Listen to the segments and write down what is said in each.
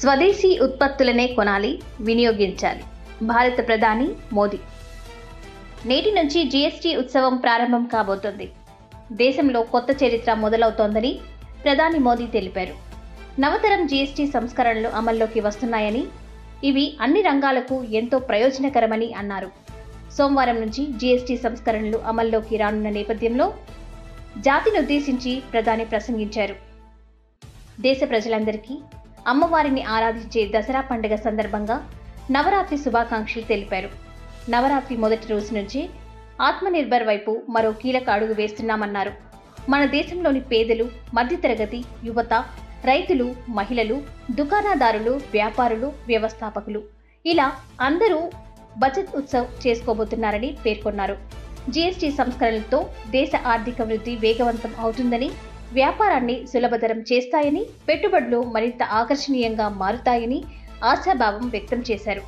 స్వదేశీ ఉత్పత్తులనే కొనాలి, వినియోగించాలి. భారత ప్రధాని మోదీ. నేటి నుంచి జీఎస్టీ ఉత్సవం ప్రారంభం కాబోతోంది. దేశంలో కొత్త చరిత్ర మొదలవుతోందని ప్రధాని మోదీ తెలిపారు. నవతరం జీఎస్టీ సంస్కరణలు అమల్లోకి వస్తున్నాయని, ఇవి అన్ని రంగాలకు ఎంతో ప్రయోజనకరమని అన్నారు. సోమవారం నుంచి జీఎస్టీ సంస్కరణలు అమల్లోకి రానున్న నేపథ్యంలో జాతినుద్దేశించి ప్రధాని ప్రసంగించారు. దేశ ప్రజలందరికీ అమ్మవారిని ఆరాధించే దసరా పండుగ సందర్భంగా నవరాత్రి శుభాకాంక్షలు తెలిపారు. నవరాత్రి మొదటి రోజు నుంచి ఆత్మనిర్భర్ వైపు మరో కీలక అడుగు వేస్తున్నామన్నారు. మన దేశంలోని పేదలు, మధ్యతరగతి, యువత, రైతులు, మహిళలు, దుకాణదారులు, వ్యాపారులు, వ్యవస్థాపకులు ఇలా అందరూ బచత్ ఉత్సవ్ చేసుకోబోతున్నారని పేర్కొన్నారు. జీఎస్టీ సంస్కరణలతో దేశ ఆర్థిక వృద్ధి వేగవంతం అవుతుందని, వ్యాపారాన్ని సులభతరం చేస్తాయని, పెట్టుబడులు మరింత ఆకర్షణీయంగా మారుతాయని ఆశాభావం వ్యక్తం చేశారు.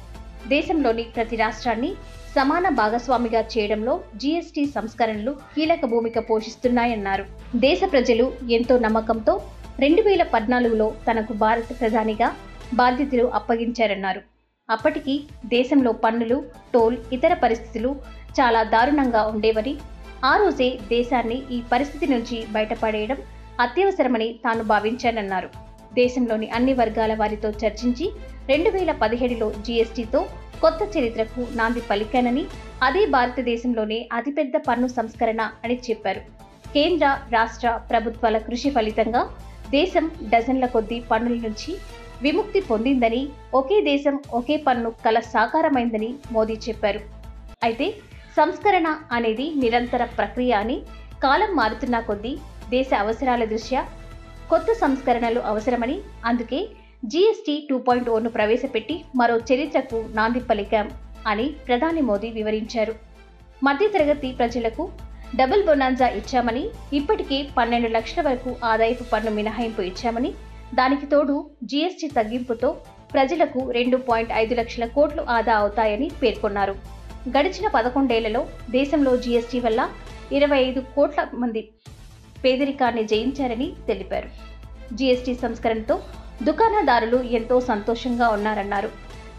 దేశంలోని ప్రతి రాష్ట్రాన్ని సమాన భాగస్వామిగా చేయడంలో జీఎస్టీ సంస్కరణలు కీలక భూమిక పోషిస్తున్నాయన్నారు. దేశ ప్రజలు ఎంతో నమ్మకంతో 2014లో తనకు భారత ప్రధానిగా బాధ్యతలు అప్పగించారన్నారు. అప్పటికి దేశంలో పన్నులు, టోల్, ఇతర పరిస్థితులు చాలా దారుణంగా ఉండేవని, ఆ రోజే దేశాన్ని ఈ పరిస్థితి నుంచి బయటపడేయడం అత్యవసరమని తాను భావించానన్నారు. దేశంలోని అన్ని వర్గాల వారితో చర్చించి 2017లో జీఎస్టీతో కొత్త చరిత్రకు నాంది పలికానని, అదే భారతదేశంలోనే అతిపెద్ద పన్ను సంస్కరణ అని చెప్పారు. కేంద్ర, రాష్ట్ర ప్రభుత్వాల కృషి ఫలితంగా దేశం డజన్ల కొద్దీ పన్నుల నుంచి విముక్తి పొందిందని, ఒకే దేశం ఒకే పన్ను కల సాకారమైందని మోదీ చెప్పారు. అయితే సంస్కరణ అనేది నిరంతర ప్రక్రియ అని, కాలం మారుతున్న కొద్దీ దేశ అవసరాల దృష్ట్యా కొత్త సంస్కరణలు అవసరమని, అందుకే జీఎస్టీ 2.0ను ప్రవేశపెట్టి మరో చరిత్రకు నాంది పలికాం అని ప్రధాని మోదీ వివరించారు. మధ్యతరగతి ప్రజలకు డబుల్ బొనాన్జా ఇచ్చామని, ఇప్పటికే 12 లక్షల వరకు ఆదాయపు పన్ను మినహాయింపు ఇచ్చామని, దానికి తోడు జీఎస్టీ తగ్గింపుతో ప్రజలకు 2.5 లక్షల కోట్లు ఆదా అవుతాయని పేర్కొన్నారు. గడిచిన 11 ఏళ్లలో దేశంలో జీఎస్టీ వల్ల 25 కోట్ల మంది పేదరికాన్ని జయించారని తెలిపారు. జీఎస్టీ సంస్కరణతో దుకాణదారులు ఎంతో సంతోషంగా ఉన్నారన్నారు.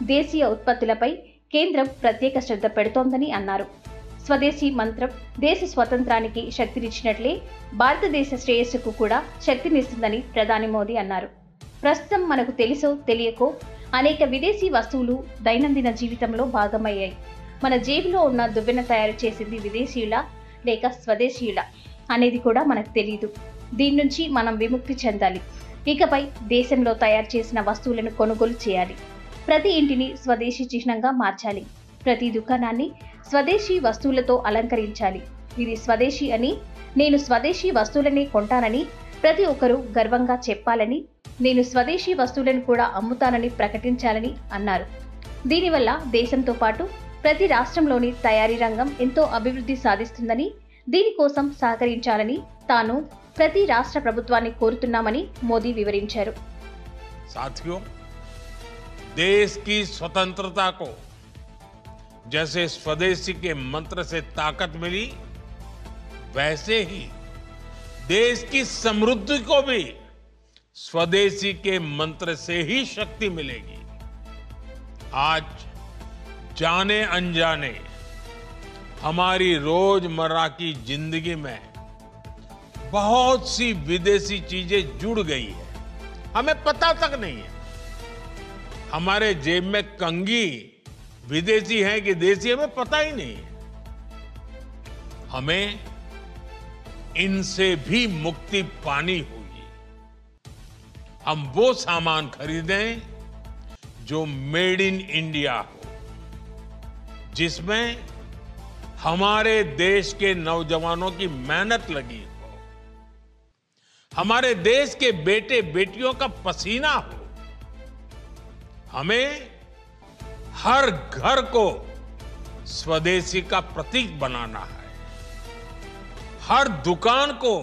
దేశీయ ఉత్పత్తులపై కేంద్రం ప్రత్యేక శ్రద్ధ పెడుతోందని అన్నారు. స్వదేశీ మంత్రం దేశ స్వతంత్రానికి శక్తినిచ్చినట్లే భారతదేశ శ్రేయస్సుకు కూడా శక్తినిస్తుందని ప్రధాని మోదీ అన్నారు. ప్రస్తుతం మనకు తెలుసో తెలియకో అనేక విదేశీ వస్తువులు దైనందిన జీవితంలో భాగమయ్యాయి. మన జేబులో ఉన్న దువ్వెన తయారు చేసింది విదేశీయులా లేక స్వదేశీయులా అనేది కూడా మనకు తెలియదు. దీని నుంచి మనం విముక్తి చెందాలి. ఇకపై దేశంలో తయారు చేసిన వస్తువులను కొనుగోలు చేయాలి. ప్రతి ఇంటిని స్వదేశీ చిహ్నంగా మార్చాలి. ప్రతి దుకాణాన్ని స్వదేశీ వస్తువులతో అలంకరించాలి. ఇది స్వదేశీ అని, నేను స్వదేశీ వస్తువులనే కొంటానని ప్రతి ఒక్కరూ గర్వంగా చెప్పాలని, నేను స్వదేశీ వస్తువులను కూడా అమ్ముతానని ప్రకటించాలని అన్నారు. దీనివల్ల దేశంతో పాటు ప్రతి రాష్ట్రంలోని తయారీ రంగం ఎంతో అభివృద్ధి సాధిస్తుందని, దీనికోసం సహకరించాలని తాను ప్రతి రాష్ట్ర ప్రభుత్వాన్ని కోరుతున్నామని మోదీ వివరించారు. साथियों, देश की स्वतंत्रता को जैसे स्वदेशी के मंत्र से ताकत मिली, वैसे ही देश की समृद्धि को भी स्वदेशी के मंत्र से ही शक्ति मिलेगी। आज जाने अनजाने हमारी रोजमर्रा की जिंदगी में बहुत सी विदेशी चीजें जुड़ गई है, हमें पता तक नहीं है। हमारे जेब में कंघी विदेशी है कि देसी, हमें पता ही नहीं है। हमें इनसे भी मुक्ति पानी होगी। हम वो सामान खरीदें जो मेड इन इंडिया हो, जिसमें हमारे देश के नौजवानों की मेहनत लगी हो, हमारे देश के बेटे बेटियों का पसीना हो। हमें हर घर को स्वदेशी का प्रतीक बनाना है। हर दुकान को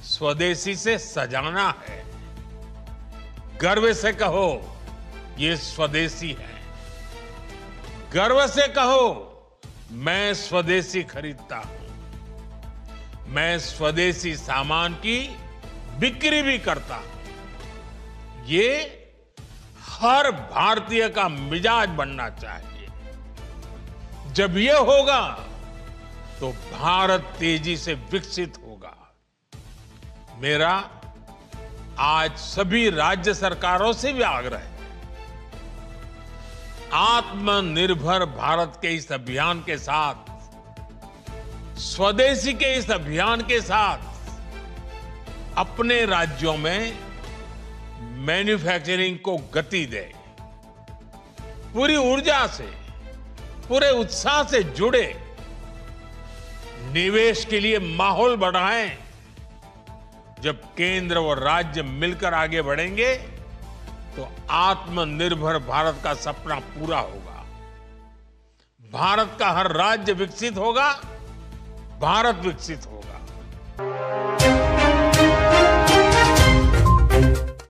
स्वदेशी से सजाना है। गर्व से कहो ये स्वदेशी है। गर्व से कहो मैं स्वदेशी खरीदता हूं। मैं स्वदेशी सामान की बिक्री भी करता हूं। ये हर भारतीय का मिजाज बनना चाहिए। जब ये होगा तो भारत तेजी से विकसित होगा। मेरा आज सभी राज्य सरकारों से भी आग्रह है, आत्मनिर्भर भारत के इस अभियान के साथ, स्वदेशी के इस अभियान के साथ अपने राज्यों में मैन्युफैक्चरिंग को गति दे, पूरी ऊर्जा से, पूरे उत्साह से जुड़े, निवेश के लिए माहौल बढ़ाएं। जब केंद्र और राज्य मिलकर आगे बढ़ेंगे तो आत्मनिर्भर भारत का सपना पूरा होगा। भारत का हर राज्य विकसित होगा, भारत विकसित होगा।